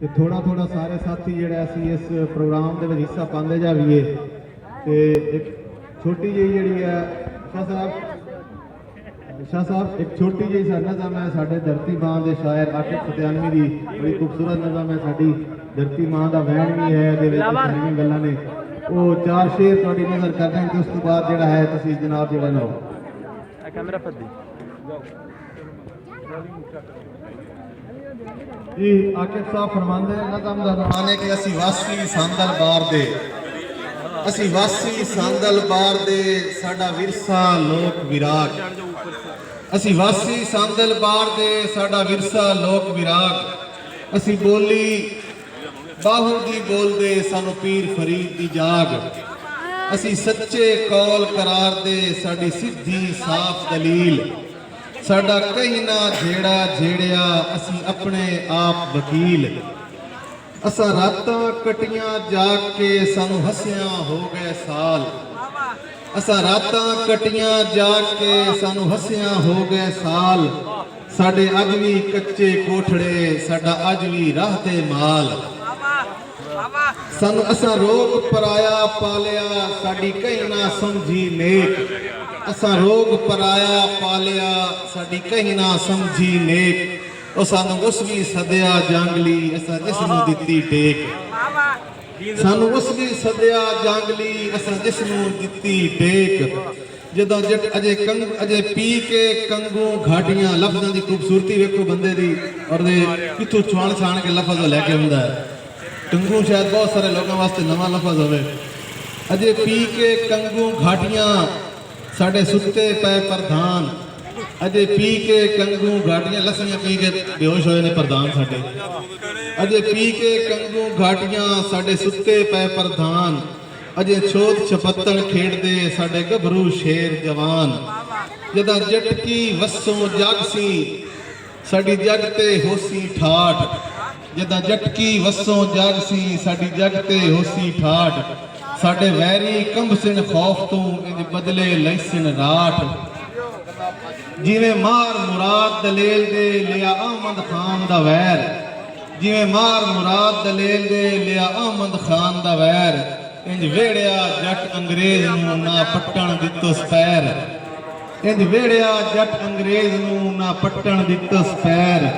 ਤੇ ਥੋੜਾ ਥੋੜਾ ਸਾਰੇ ਸਾਥੀ ਜਿਹੜਾ ਅਸੀਂ ਇਸ ਪ੍ਰੋਗਰਾਮ ਦੇ ਵਿੱਚ ਹਿੱਸਾ ਪਾਉਂਦੇ ਜਾਈਏ। ਤੇ ਇੱਕ ਛੋਟੀ ਜਿਹੀ ਜਿਹੜੀ ਹੈ शाह साहब एक छोटी जी नज़म है साढ़े धरती माँ के शायर आकिब फतेहानवी की बड़ी खूबसूरत नज़म है। साड़ी धरती माँ का वहन भी है सारियां गल्लां ने वो चार शेर थोड़ी नज़र कर दें तो उस तो बाद जो है तुसीं जनाब जो नो जी आकिब साहब फरमांदे नज़म का नाम है कि असी वासी सांदल बार दे असी वासी सांदल बार दे साडा विरसा लोक विराग असी वासी सांदल बार दे साडा विरसा लोक विराग असी बोली बाहू दी बोल दे सानू पीर फरीद दी जाग असी सच्चे कौल करार दे साडी सिद्धी साफ दलील साडा कहीं ना झेड़ा झेड़िया असी अपने आप वकील असा रातां कटियां जाग के सानू हसियां हो गए साल असा रातां कटियां जाग के सानू हसियां हो गए साल साडे अज भी कच्चे कोठड़े साडा अज भी राह दे माल सानू असा रोग पराया पालिया साडी कहीं ना समझी नेक असा रोग पराया पालिया साडी कहीं ना समझी नेक ਉਹ ਸਾਨੂੰ ਉਸ ਵੀ ਸਦਿਆ ਜੰਗਲੀ ਅਸਾਂ ਜਿਸ ਨੂੰ ਦਿੱਤੀ ਟੇਕ ਸਾਨੂੰ ਉਸ ਵੀ ਸਦਿਆ ਜੰਗਲੀ ਅਸਾਂ ਜਿਸ ਨੂੰ ਦਿੱਤੀ ਟੇਕ ਜਦੋਂ ਜੱਟ ਅਜੇ ਪੀ ਕੇ ਕੰਗੂ ਘਾਟੀਆਂ ਲਫ਼ਜ਼ਾਂ ਦੀ ਖੂਬਸੂਰਤੀ ਵੇਖੋ ਬੰਦੇ ਦੀ ਔਰ ਦੇ ਕਿੱਥੋਂ ਛਾਣ ਛਾਣ ਕੇ ਲਫ਼ਜ਼ ਲੈ ਕੇ ਆਉਂਦਾ ਹੈ। ਕੰਗੂ ਸ਼ਾਇਦ ਬਹੁਤ ਸਾਰੇ ਲੋਕਾਂ ਵਾਸਤੇ ਨਵਾਂ ਲਫ਼ਜ਼ ਹੋਵੇ। ਅਜੇ ਪੀ ਕੇ ਕੰਗੂ ਘਾਟੀਆਂ ਸਾਡੇ ਸੁੱਤੇ ਪਏ ਪ੍ਰਧਾਨ अजे पी के कंगू घाटियां लस्सियां पी के बेहोश होए ने प्रधान साडे अजे पी के कंगू घाटियां साडे सुत्ते पै प्रधान अजे छोट छपत्तड़ खेडदे साडे गभरू शेर जवान जदा जट की वसों जागसी साडी जग ते होसी ठाठ जदा जट की वसों जागसी साडी जग ते होसी ठाठ साडे वैरी कंबसिन खौफ तू इंज बदले लैसिन राठ जिवें मार मुराद दलेल दे लिया अहमद खान दा वैर जिवें मार मुराद दलेल दे लिया अहमद खान दा वैर इंज वेड़िया जट अंग्रेज नूं ना पट्टण दित्तस पैर इंज वेड़िया जट अंग्रेज नूं ना पट्टण दित्तस पैर।